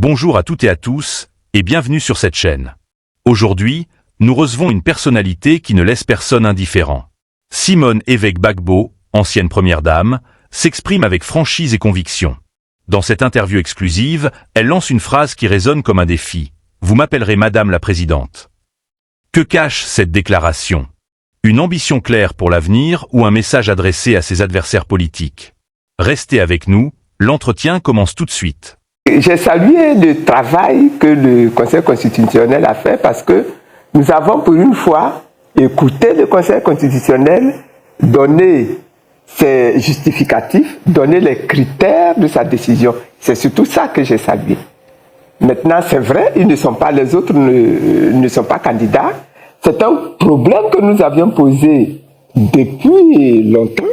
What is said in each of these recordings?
Bonjour à toutes et à tous, et bienvenue sur cette chaîne. Aujourd'hui, nous recevons une personnalité qui ne laisse personne indifférent. Simone Évêque-Gbagbo, ancienne première dame, s'exprime avec franchise et conviction. Dans cette interview exclusive, elle lance une phrase qui résonne comme un défi. Vous m'appellerez Madame la Présidente. Que cache cette déclaration? Une ambition claire pour l'avenir ou un message adressé à ses adversaires politiques? Restez avec nous, l'entretien commence tout de suite. J'ai salué le travail que le Conseil constitutionnel a fait parce que nous avons pour une fois écouté le Conseil constitutionnel donner ses justificatifs, donner les critères de sa décision. C'est surtout ça que j'ai salué. Maintenant, c'est vrai, les autres ne sont pas candidats. C'est un problème que nous avions posé depuis longtemps,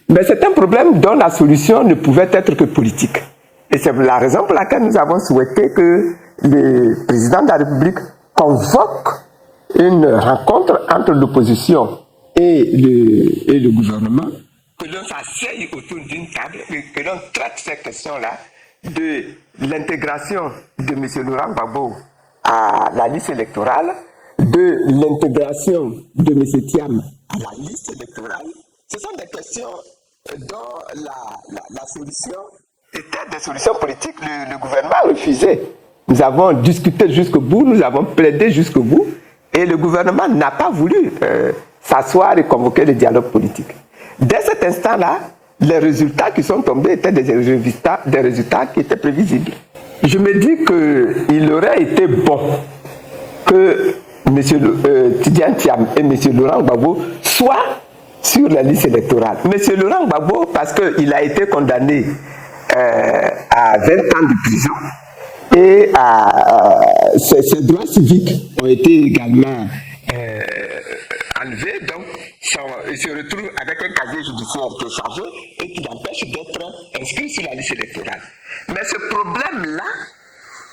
mais c'est un problème dont la solution ne pouvait être que politique. Et c'est la raison pour laquelle nous avons souhaité que le président de la République convoque une rencontre entre l'opposition et le gouvernement, que l'on s'asseye autour d'une table et que l'on traite ces questions-là de l'intégration de M. Laurent Gbagbo à la liste électorale, de l'intégration de M. Thiam à la liste électorale. Ce sont des questions dont la solution étaient des solutions politiques. Le gouvernement a refusé. Nous avons discuté jusqu'au bout, nous avons plaidé jusqu'au bout, et le gouvernement n'a pas voulu s'asseoir et convoquer le dialogue politique. Dès cet instant-là, les résultats qui sont tombés étaient des résultats qui étaient prévisibles. Je me dis qu'il aurait été bon que M. Tidjane Thiam et M. Laurent Gbagbo soient sur la liste électorale. M. Laurent Gbagbo, parce qu'il a été condamné à 20 ans de prison et ses droits civiques ont été également enlevés, donc il se retrouve avec un casier judiciaire qui est chargé et qui l'empêche d'être inscrit sur la liste électorale. Mais ce problème-là,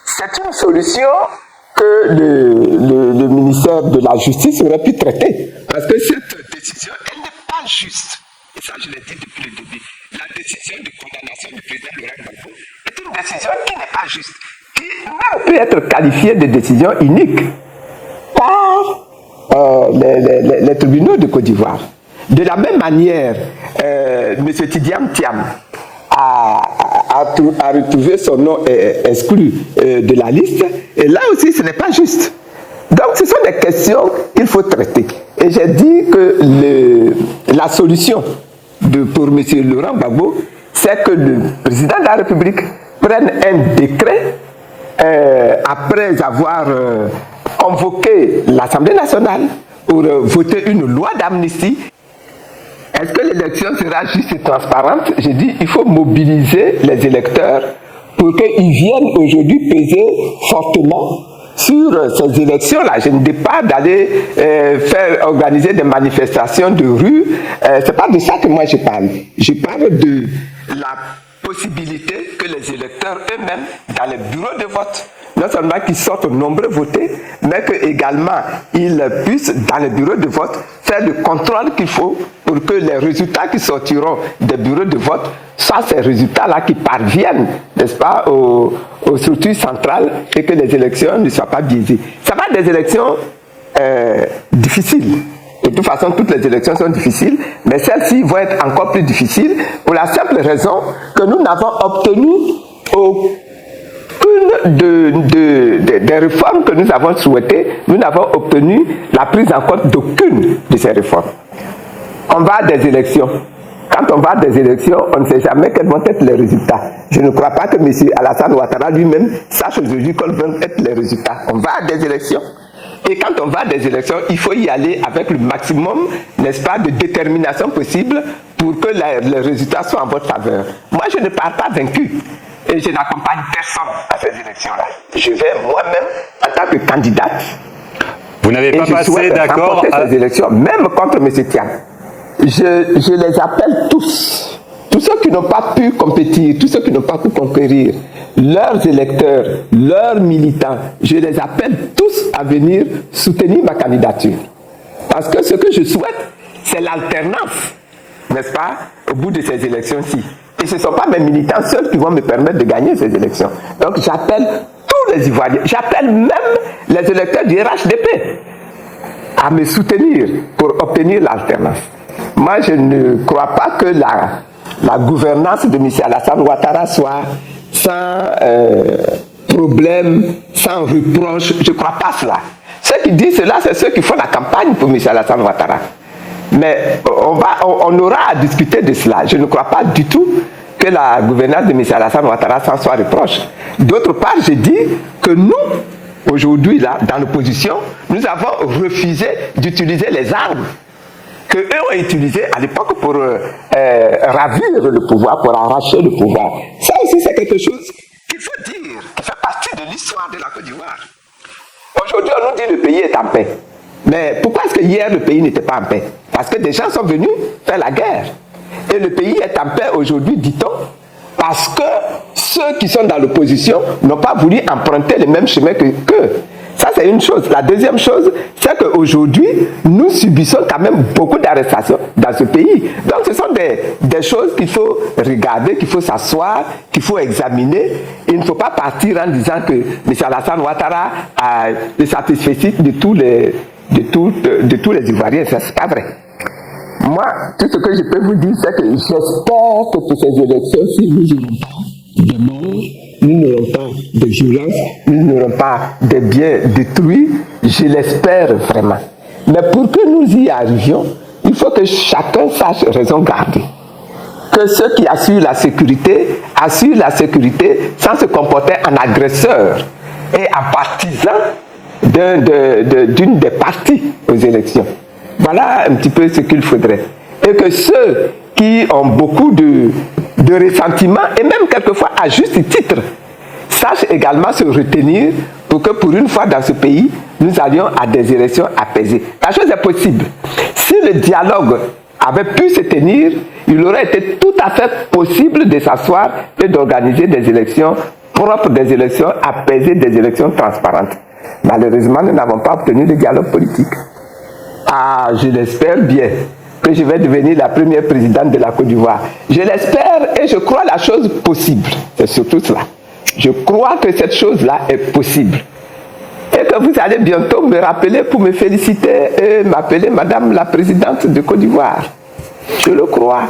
c'est une solution que le ministère de la Justice aurait pu traiter, parce que cette décision, elle n'est pas juste. Et ça, je l'ai dit depuis le début. La décision de condamnation du président Laurent Gbagbo est une décision qui n'est pas juste, qui même peut être qualifiée de décision unique par les tribunaux de Côte d'Ivoire. De la même manière, M. Tidjane Thiam a retrouvé son nom exclu de la liste, et là aussi ce n'est pas juste. Donc ce sont des questions qu'il faut traiter. Et j'ai dit que la solution pour M. Laurent Gbagbo, c'est que le président de la République prenne un décret après avoir convoqué l'Assemblée nationale pour voter une loi d'amnistie. Est-ce que l'élection sera juste et transparente? J'ai dit qu'il faut mobiliser les électeurs pour qu'ils viennent aujourd'hui peser fortement sur ces élections-là. Je ne dis pas d'aller organiser des manifestations de rue. C'est pas de ça que moi je parle. Je parle de la possibilité que les électeurs eux-mêmes, dans les bureaux de vote, non seulement qu'ils sortent nombreux voter, mais qu'également ils puissent, dans les bureaux de vote, faire le contrôle qu'il faut pour que les résultats qui sortiront des bureaux de vote soient ces résultats-là qui parviennent, n'est-ce pas, aux structures centrales et que les élections ne soient pas biaisées. Ça va être des élections difficiles. De toute façon, toutes les élections sont difficiles, mais celles-ci vont être encore plus difficiles pour la simple raison que nous n'avons obtenu aucune des réformes que nous avons souhaitées, nous n'avons obtenu la prise en compte d'aucune de ces réformes. On va à des élections. Quand on va à des élections, on ne sait jamais quels vont être les résultats. Je ne crois pas que M. Alassane Ouattara lui-même sache aujourd'hui quels vont être les résultats. On va à des élections. Et quand on va à des élections, il faut y aller avec le maximum, n'est-ce pas, de détermination possible pour que les résultats soient en votre faveur. Moi, je ne pars pas vaincu. Et je n'accompagne personne à ces élections-là. Je vais moi-même, en tant que candidate, vous n'avez pas passé d'accord à ces élections, même contre M. Thiam. Je les appelle tous ceux qui n'ont pas pu compétir, tous ceux qui n'ont pas pu conquérir, leurs électeurs, leurs militants, je les appelle tous à venir soutenir ma candidature. Parce que ce que je souhaite, c'est l'alternance, n'est-ce pas, au bout de ces élections-ci. Et ce ne sont pas mes militants seuls qui vont me permettre de gagner ces élections. Donc j'appelle les Ivoiriens, j'appelle même les électeurs du RHDP à me soutenir pour obtenir l'alternance. Moi, je ne crois pas que la gouvernance de M. Alassane Ouattara soit sans problème, sans reproche. Je ne crois pas cela. Ceux qui disent cela, c'est ceux qui font la campagne pour M. Alassane Ouattara. Mais on aura à discuter de cela. Je ne crois pas du tout que la gouvernance de M. Alassane Ouattara s'en soit reproche. D'autre part, je dis que nous, aujourd'hui, là, dans l'opposition, nous avons refusé d'utiliser les armes qu'eux ont utilisées à l'époque pour ravir le pouvoir, pour arracher le pouvoir. Ça aussi, c'est quelque chose qu'il faut dire, qui fait partie de l'histoire de la Côte d'Ivoire. Aujourd'hui, on nous dit que le pays est en paix. Mais pourquoi est-ce que hier, le pays n'était pas en paix? Parce que des gens sont venus faire la guerre. Et le pays est en paix aujourd'hui, dit-on, parce que ceux qui sont dans l'opposition n'ont pas voulu emprunter le même chemin qu'eux. Ça, c'est une chose. La deuxième chose, c'est qu'aujourd'hui, nous subissons quand même beaucoup d'arrestations dans ce pays. Donc, ce sont des choses qu'il faut regarder, qu'il faut s'asseoir, qu'il faut examiner. Il ne faut pas partir en disant que M. Alassane Ouattara a le satisfait de tous les Ivoiriens. Ça, c'est pas vrai. Moi, tout ce que je peux vous dire, c'est que j'espère que pour ces élections, si nous n'aurons pas de mort, nous n'aurons pas de violence, nous n'aurons pas de biens détruits, je l'espère vraiment. Mais pour que nous y arrivions, il faut que chacun sache raison garder. Que ceux qui assurent la sécurité sans se comporter en agresseur et en partisan d'une des parties aux élections. Voilà un petit peu ce qu'il faudrait. Et que ceux qui ont beaucoup de ressentiment, et même quelquefois à juste titre, sachent également se retenir pour que pour une fois dans ce pays, nous allions à des élections apaisées. La chose est possible. Si le dialogue avait pu se tenir, il aurait été tout à fait possible de s'asseoir et d'organiser des élections propres, des élections apaisées, des élections transparentes. Malheureusement, nous n'avons pas obtenu de dialogue politique. Ah, je l'espère bien que je vais devenir la première présidente de la Côte d'Ivoire. Je l'espère et je crois la chose possible. C'est surtout cela. Je crois que cette chose-là est possible. Et que vous allez bientôt me rappeler pour me féliciter et m'appeler Madame la Présidente de Côte d'Ivoire. Je le crois.